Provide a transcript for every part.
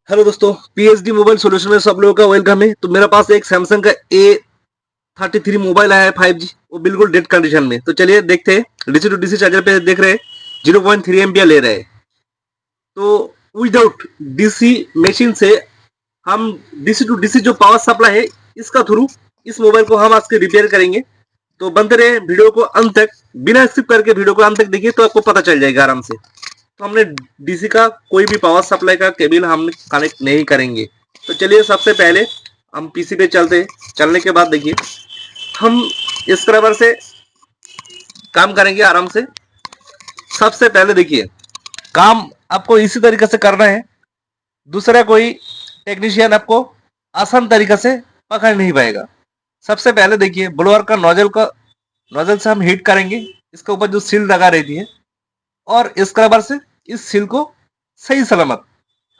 Hello दोस्तों, PhD mobile solution में सब लोगों का वेलकम है। तो मेरे पास एक सैमसंग का A33 मोबाइल आया है 5G, वो बिल्कुल डेड कंडीशन में। तो चलिए देखते हैं। डीसी टू डीसी चार्जर पे देख रहे हैं 0.3 एम्पियर ले रहे हैं। तो विदाउट डीसी मशीन से हम डीसी टू डीसी जो पावर सप्लाई है इसका थ्रू इस मोबाइल को हम आज के रिपेयर करेंगे। तो बनते रहे वीडियो को अंत तक, बिना स्किप करके वीडियो को अंत तक देखिए तो आपको पता चल जाएगा आराम से। तो हमने डीसी का कोई भी पावर सप्लाई का केबल हम कनेक्ट नहीं करेंगे। तो चलिए सबसे पहले हम पीसी पे चलते हैं। चलने के बाद देखिए हम स्क्रबर से काम करेंगे आराम से। सबसे पहले देखिए काम आपको इसी तरीके से करना है, दूसरा कोई टेक्नीशियन आपको आसान तरीके से पकड़ नहीं पाएगा। सबसे पहले देखिए ब्लोअर का नोजल से हम हीट करेंगे इसके ऊपर जो सील लगा रहती है, और स्क्रबर से इस सील को सही सलामत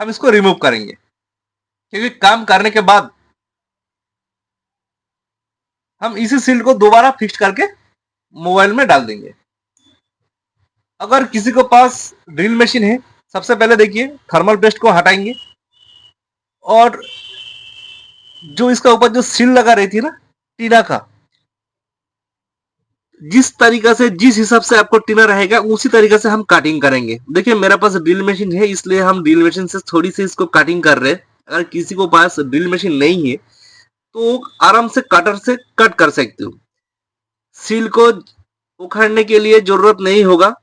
हम इसको रिमूव करेंगे। क्योंकि काम करने के बाद हम इसी सील को दोबारा फिक्स करके मोबाइल में डाल देंगे। अगर किसी को पास ड्रिल मशीन है, सबसे पहले देखिए थर्मल पेस्ट को हटाएंगे, और जो इसका ऊपर जो सील लगा रही थी ना टीना का, जिस तरीका से जिस हिसाब से आपको टीना रहेगा उसी तरीके से हम कटिंग करेंगे। देखिए मेरे पास ड्रिल मशीन है इसलिए हम ड्रिल मशीन से थोड़ी सी इसको कटिंग कर रहे हैं। अगर किसी को पास ड्रिल मशीन नहीं है तो आराम से कटर से कट कर सकते हो। सील को उखाड़ने के लिए जरूरत नहीं होगा।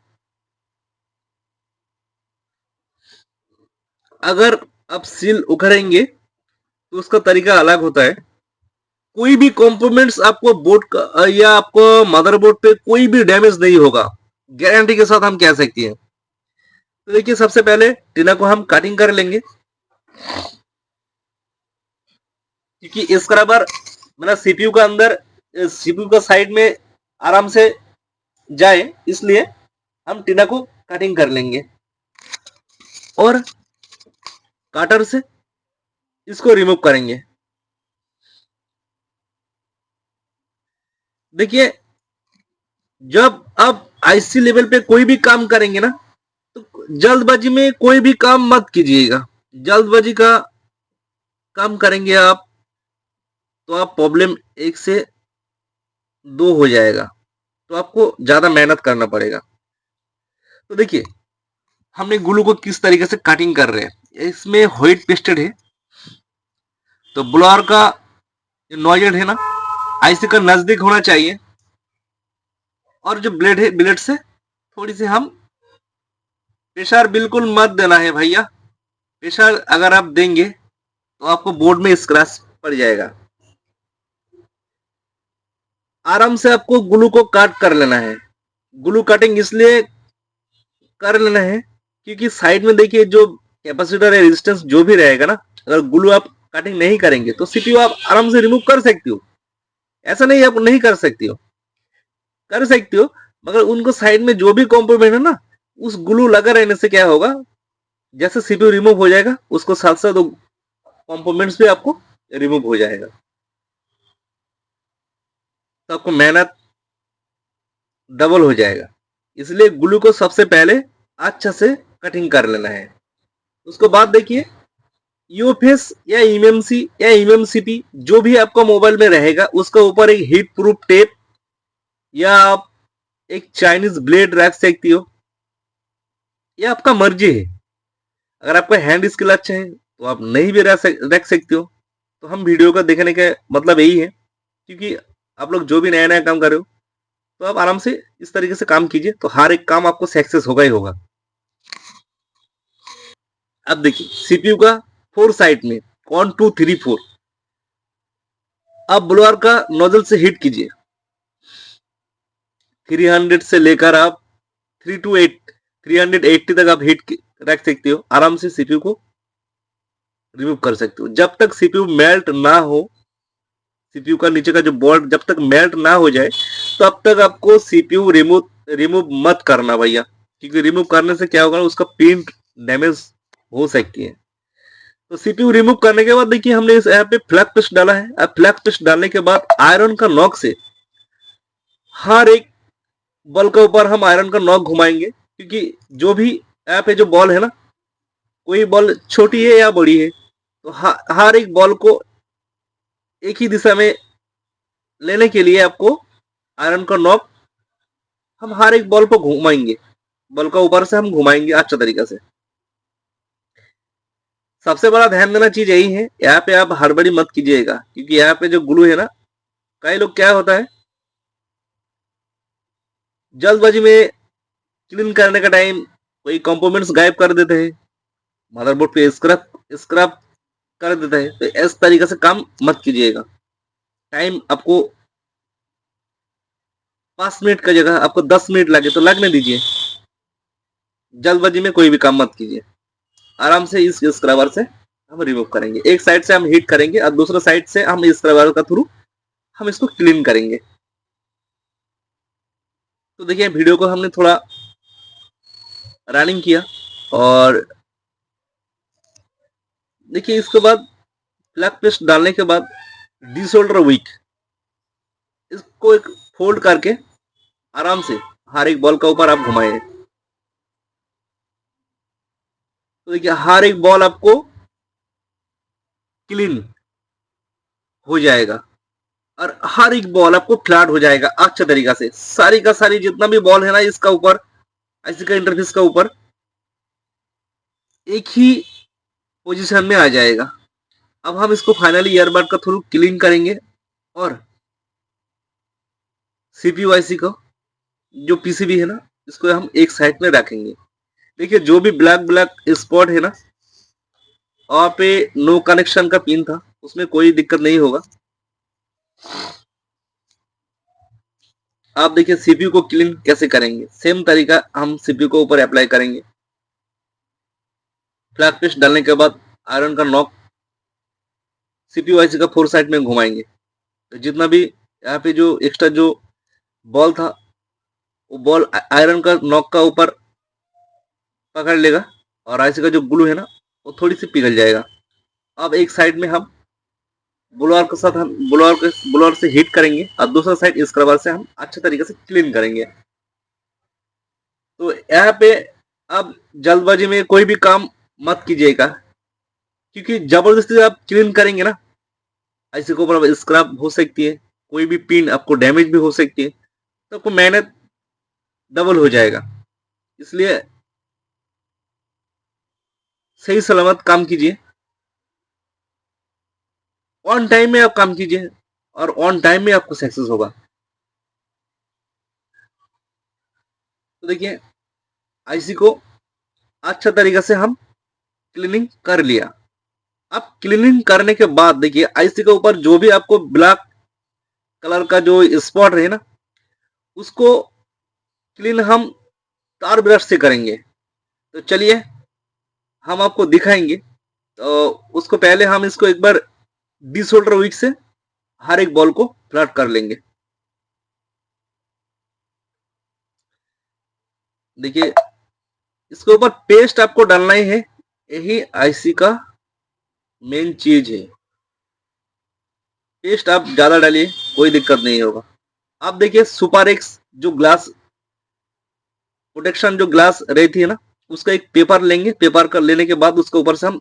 अगर आप सील उखाड़ेंगे तो उसका तरीका अलग होता है। कोई भी कंपोनेंट्स आपको बोर्ड का या आपको मदरबोर्ड पे कोई भी डैमेज नहीं होगा, गारंटी के साथ हम कह सकते हैं। तो देखिए सबसे पहले टीना को हम कटिंग कर लेंगे, क्योंकि स्क्रबर मेरा सीपीयू का अंदर, सीपीयू का साइड में आराम से जाए, इसलिए हम टीना को कटिंग कर लेंगे और कटर से इसको रिमूव करेंगे। देखिए जब आप आईसी लेवल पे कोई भी काम करेंगे ना, तो जल्दबाजी में कोई भी काम मत कीजिएगा। जल्दबाजी का काम करेंगे आप तो आप प्रॉब्लम एक से दो हो जाएगा, तो आपको ज्यादा मेहनत करना पड़ेगा। तो देखिए हमने ग्लू को किस तरीके से कटिंग कर रहे हैं। इसमें व्हाइट पेस्टेड है, तो ब्लोअर का नोजल है ना आईसी का नजदीक होना चाहिए, और जो ब्लेड है ब्लेड से थोड़ी सी हम प्रेशर बिल्कुल मत देना है भैया। प्रेशर अगर आप देंगे तो आपको बोर्ड में स्क्रैच पड़ जाएगा। आराम से आपको ग्लू को काट कर लेना है। ग्लू कटिंग इसलिए कर लेना है क्योंकि साइड में देखिए जो कैपेसिटर है, रेजिस्टेंस जो भी रहेगा ना, अगर ग्लू आप कटिंग नहीं करेंगे तो सीपीयू आप आराम से रिमूव कर सकते हो। ऐसा नहीं आप नहीं कर सकते हो, कर सकते हो, मगर उनको साइड में जो भी कॉम्पोनेंट है ना, उस ग्लू लगा रहने से क्या होगा, जैसे सीपीयू रिमूव हो जाएगा उसको साथ साथ कंपोनेंट्स भी आपको रिमूव हो जाएगा। तो आपको मेहनत डबल हो जाएगा। इसलिए ग्लू को सबसे पहले अच्छा से कटिंग कर लेना है। उसके बाद देखिए यूएफएस या एमएमसी या एमएमसीपी जो भी आपका मोबाइल में रहेगा, उसका ऊपर एक हीट प्रूफ टेप या आप एक चाइनीज ब्लेड रख सकती हो, या आपका मर्जी है। अगर आपका हैंड स्किल अच्छा है तो आप नहीं भी रख सकते हो। तो हम वीडियो का देखने का मतलब यही है, क्योंकि आप लोग जो भी नया नया काम कर रहे हो तो आप आराम से इस तरीके से काम कीजिए, तो हर एक काम आपको सक्सेस होगा ही होगा। अब देखिए सीपीयू का 4 साइड में 1 2 3 4 आप ब्लोअर का नोजल से हीट कीजिए। 300 से लेकर आप 380 तक आप हीट रख सकते हो। आराम से सीपीयू को रिमूव कर सकते हो जब तक सीपीयू मेल्ट ना हो। सीपीयू का नीचे का जो बोर्ड जब तक मेल्ट ना हो जाए तब तक आपको सीपीयू रिमूव मत करना भैया, क्योंकि रिमूव करने से क्या होगा, उसका पिन डैमेज हो सकती है। तो सीपीयू रिमूव करने के बाद देखिए हमने इस यहाँ पे फ्लैग पेस्ट डाला है। अब फ्लैग पेस्ट डालने के बाद आयरन का नॉक से हर एक बॉल के ऊपर हम आयरन का नॉक घुमाएंगे, क्योंकि जो भी यहाँ पे जो बॉल है ना, कोई बॉल छोटी है या बड़ी है, तो हर एक बॉल को एक ही दिशा में लेने के लिए आपको आयरन का नॉक हम हर एक बॉल को घुमाएंगे, बॉल का ऊपर से हम घुमाएंगे अच्छा तरीका से। सबसे बड़ा ध्यान देना चीज यही है, यहाँ पे आप हड़बड़ी मत कीजिएगा, क्योंकि यहाँ पे जो ग्लू है ना, कई लोग क्या होता है जल्दबाजी में क्लीन करने का टाइम कोई कंपोनेंट्स गायब कर देते हैं, मदरबोर्ड पे स्क्रैप स्क्रैप कर देता है। तो इस तरीके से काम मत कीजिएगा। टाइम आपको 5 मिनट का जगह आपको 10 मिनट लगे तो लगने दीजिए। जल्दबाजी में कोई भी काम मत कीजिए। आराम से इस स्क्रबर से हम रिमूव करेंगे। एक साइड से हम हीट करेंगे और दूसरा साइड से हम इस स्क्रबर का थ्रू हम इसको क्लीन करेंगे। तो देखिए वीडियो को हमने थोड़ा रनिंग किया और देखिए इसके बाद ब्लैक पेस्ट डालने के बाद डिसोल्डर वीक इसको एक फोल्ड करके आराम से हर एक बॉल का ऊपर आप घुमाए। तो देखिए हर एक बॉल आपको क्लीन हो जाएगा और हर एक बॉल आपको फ्लैट हो जाएगा अच्छा तरीका से। सारी का सारी जितना भी बॉल है ना इसका ऊपर ऐसे का इंटरफेस का ऊपर एक ही पोजीशन में आ जाएगा। अब हम इसको फाइनली ईयरबड का थ्रू क्लीन करेंगे और सीपीयू आईसी को जो पीसीबी है ना इसको हम एक साइड में रखेंगे। देखिए जो भी ब्लैक ब्लैक स्पॉट है ना वहां पे नो कनेक्शन का पिन था, उसमें कोई दिक्कत नहीं होगा। आप देखिए सीपीयू को क्लीन कैसे करेंगे, सेम तरीका हम सीपीयू को ऊपर अप्लाई करेंगे। फ्लैग पेस्ट डालने के बाद आयरन का नॉक सीपीयू आईसी का फोर साइड में घुमाएंगे। तो जितना भी यहाँ पे जो एक्स्ट्रा जो बॉल था वो बॉल आयरन का नॉक का ऊपर पकड़ लेगा और आईसी का जो ग्लू है ना वो थोड़ी सी पिघल जाएगा। अब एक साइड में हम ब्लोअर के साथ हम ब्लोअर से हीट करेंगे और दूसरा साइड स्क्रबर से हम अच्छे तरीके से क्लीन करेंगे। तो यहाँ पे अब जल्दबाजी में कोई भी काम मत कीजिएगा, क्योंकि जबरदस्ती आप क्लीन करेंगे ना ऐसे को ऊपर स्क्रैप हो सकती है, कोई भी पिन आपको डैमेज भी हो सकती है, तो आपको मेहनत डबल हो जाएगा। इसलिए सही सलामत काम कीजिए, ऑन टाइम में आप काम कीजिए और ऑन टाइम में आपको सक्सेस होगा। तो देखिए आईसी को अच्छा तरीके से हम क्लीनिंग कर लिया। अब क्लीनिंग करने के बाद देखिए आईसी के ऊपर जो भी आपको ब्लैक कलर का जो स्पॉट है ना उसको क्लीन हम तार ब्रश से करेंगे। तो चलिए हम आपको दिखाएंगे। तो उसको पहले हम इसको एक बार डिसोल्डर विक से हर एक बॉल को फ्लैट कर लेंगे। देखिए इसके ऊपर पेस्ट आपको डालना ही है, यही आईसी का मेन चीज है। पेस्ट आप ज्यादा डालिए कोई दिक्कत नहीं होगा। आप देखिए सुपर एक्स जो ग्लास प्रोटेक्शन जो ग्लास रहती है ना उसका एक पेपर लेंगे, पेपर कर लेने के बाद उसके ऊपर से हम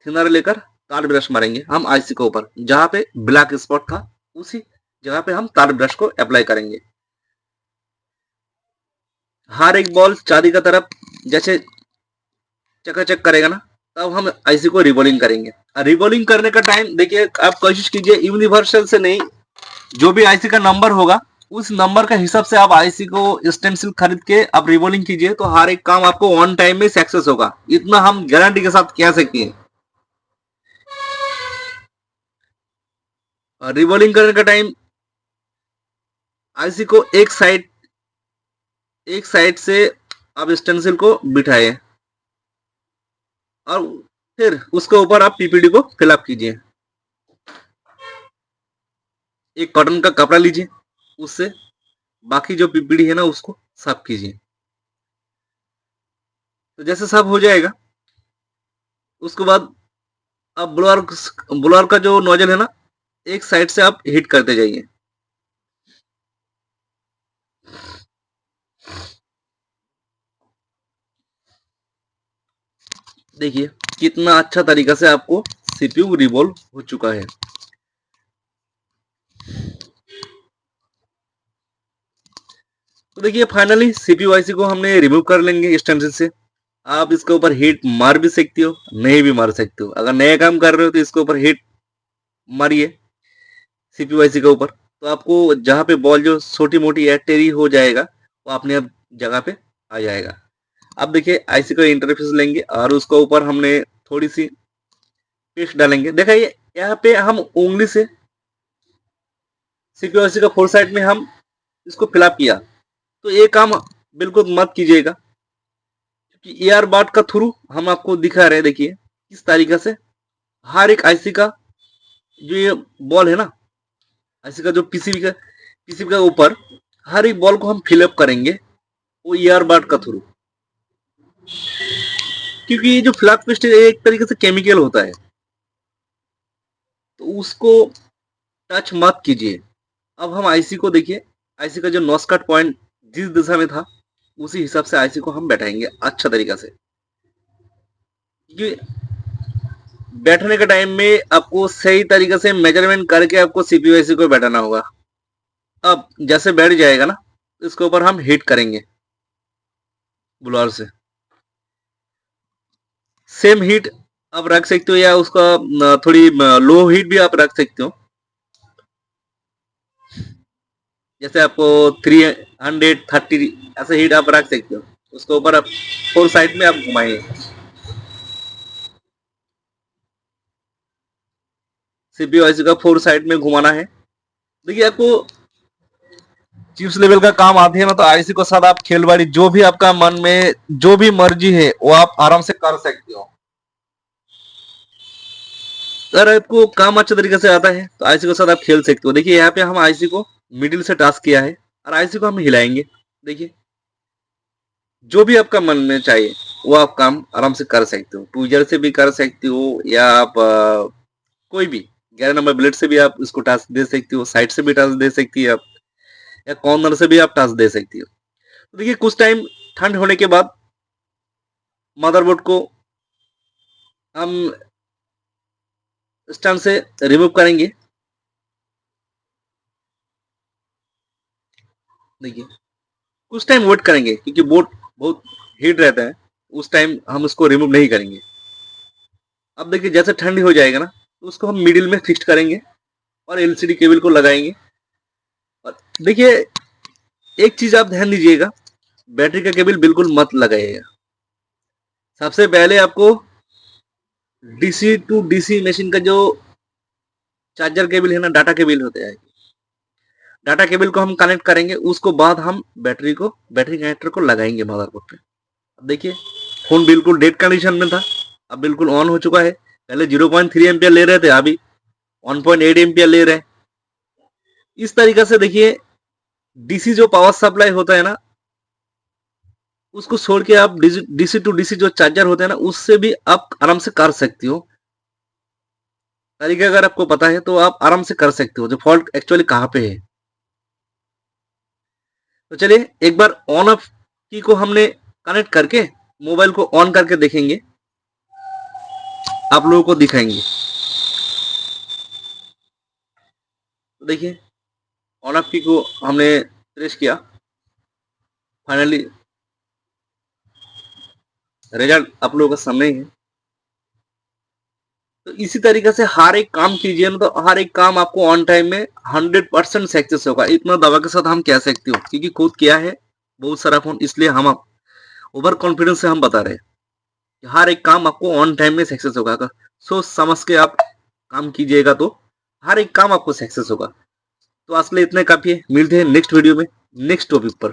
थिनर लेकर तार ब्रश मारेंगे हम आईसी के ऊपर, जहां पे ब्लैक स्पॉट था उसी जगह पे हम तार ब्रश को अप्लाई करेंगे। हर एक बॉल चांदी का तरफ जैसे चकाचक करेगा ना तब हम आईसी को रिबॉलिंग करेंगे। रिबॉलिंग करने का टाइम देखिए आप कोशिश कीजिए यूनिवर्सल से नहीं, जो भी आईसी का नंबर होगा उस नंबर का हिसाब से आप आईसी को स्टेंसिल खरीद के आप रिबॉलिंग कीजिए, तो हर एक काम आपको ऑन टाइम में सक्सेस होगा, इतना हम गारंटी के साथ कह सकते हैं। रिबॉलिंग करने का टाइम आईसी को एक साइड से आप स्टेंसिल को बिठाए और फिर उसके ऊपर आप पीपीडी को फिलअप कीजिए। एक कॉटन का कपड़ा लीजिए, उससे बाकी जो पीपीडी है ना उसको साफ कीजिए। तो जैसे साफ हो जाएगा उसके बाद आप ब्लोअर का जो नोजल है ना एक साइड से आप हीट करते जाइए। देखिए कितना अच्छा तरीका से आपको सीपीयू रिवॉल्व हो चुका है। तो देखिए फाइनली सीपीयू आईसी को हमने रिमूव कर लेंगे एक्सटेंशन से। आप इसके ऊपर हीट मार भी सकते हो, नहीं भी मार सकते हो। अगर नया काम कर रहे हो तो इसके ऊपर हीट मारिए सीपीयू आईसी के ऊपर, तो आपको जहाँ पे बॉल जो छोटी मोटी या टेरी हो जाएगा वो अपने आप जगह पे आ जाएगा। अब देखिए आईसी का इंटरफेस लेंगे और उसके ऊपर हमने थोड़ी सी पेस्ट डालेंगे। देखिए यहाँ पे हम उंगली से सीपीयू आईसी का फोर साइड में हम इसको फिलअप किया, तो ये काम बिल्कुल मत कीजिएगा, क्योंकि एआर बाट का थ्रू हम आपको दिखा रहे हैं। देखिए किस तरीके से हर एक आईसी का जो ये बॉल है ना, आईसी का जो पीसीबी का ऊपर हर एक बॉल को हम फिलअप करेंगे वो एआर बाट का थ्रू, क्योंकि ये जो फ्लैग पेस्ट एक तरीके से केमिकल होता है, तो उसको टच मत कीजिए। अब हम आईसी को देखिए, आईसी का जो नॉस कट पॉइंट जिस दिशा में था उसी हिसाब से आईसी को हम बैठाएंगे अच्छा तरीका से, क्योंकि बैठने के टाइम में आपको सही तरीके से मेजरमेंट करके आपको सीपीयू आईसी को बैठाना होगा। अब जैसे बैठ जाएगा ना, इसके ऊपर हम हीट करेंगे ब्लोअर से। सेम हीट आप रख सकते हो या उसका थोड़ी लो हीट भी आप रख सकते हो। जैसे आपको 330 ऐसे हीट आप रख सकते हो, उसके ऊपर आप फोर साइड में आप घुमाइए। सीपीयू आईसी का फोर साइड में घुमाना है। देखिए आपको चिप्स लेवल का काम आती है ना, तो आईसी को साथ आप खेलवाड़ी जो भी आपका मन में जो भी मर्जी है वो आप आराम से कर सकते हो। अगर आपको काम अच्छे तरीके से आता है तो आईसी के साथ आप खेल सकते हो। देखिए यहाँ पे हम आईसी को मिडिल से टास्क किया है और आईसी को हम हिलाएंगे। देखिए जो भी आपका मन में चाहिए वो आप काम आराम से कर सकते हो। ट्विजर से भी कर सकते हो या आप कोई भी 11 नंबर ब्लेड से भी आप इसको टास्क दे सकते हो, साइड से भी टास्क दे सकती है आप, या कॉर्नर से भी आप टास्क दे सकती हो। तो देखिए कुछ टाइम ठंड होने के बाद मदरबोर्ड को हम स्टैंड से रिमूव करेंगे। देखिए कुछ टाइम वेट करेंगे क्योंकि बोर्ड बहुत हीट रहता है, उस टाइम हम उसको रिमूव नहीं करेंगे। अब देखिए जैसे ठंडी हो जाएगा ना, तो उसको हम मिडिल में फिक्स करेंगे और एलसीडी केबल को लगाएंगे। और देखिए एक चीज आप ध्यान दीजिएगा, बैटरी का केबल बिल्कुल मत लगाइएगा। सबसे पहले आपको डीसी टू डीसी मशीन का जो चार्जर केबल है ना, डाटा केबल होते हैं, डाटा केबल को हम कनेक्ट करेंगे। उसको बाद हम बैटरी कनेक्टर को लगाएंगे मदरबोर्ड पे। अब देखिए फोन बिल्कुल डेड कंडीशन में था, अब बिल्कुल ऑन हो चुका है। पहले 0.3 एम्पियर ले रहे थे, अभी 1.8 एम्पियर ले रहे हैं। इस तरीके से देखिए डीसी जो पावर सप्लाई होता है ना, उसको छोड़ के आप डीसी टू डीसी जो चार्जर होते हैं ना, उससे भी आप आराम से कर सकती हो। तरीका अगर आपको पता है तो आप आराम से कर सकते हो, जो फॉल्ट एक्चुअली कहाँ पे है। तो चलिए एक बार ऑन ऑफ की को हमने कनेक्ट करके मोबाइल को ऑन करके देखेंगे, आप लोगों को दिखाएंगे। तो देखिए ऑन ऑफ की को हमने प्रेस किया, फाइनली रिजल्ट आप लोगों के सामने ही है। तो इसी तरीके से हर एक काम कीजिए ना, तो हर एक काम आपको ऑन टाइम में 100% सक्सेस होगा। इतना दावा के साथ हम कह सकते हो, क्योंकि खुद किया है बहुत सारा फोन, इसलिए हम ओवर कॉन्फिडेंस से हम बता रहे हैं कि हर एक काम आपको ऑन टाइम में सक्सेस होगा। अगर सोच समझ के आप काम कीजिएगा तो हर एक काम आपको सक्सेस होगा। तो असली इतने काफी है, मिलते हैं नेक्स्ट वीडियो में नेक्स्ट टॉपिक पर।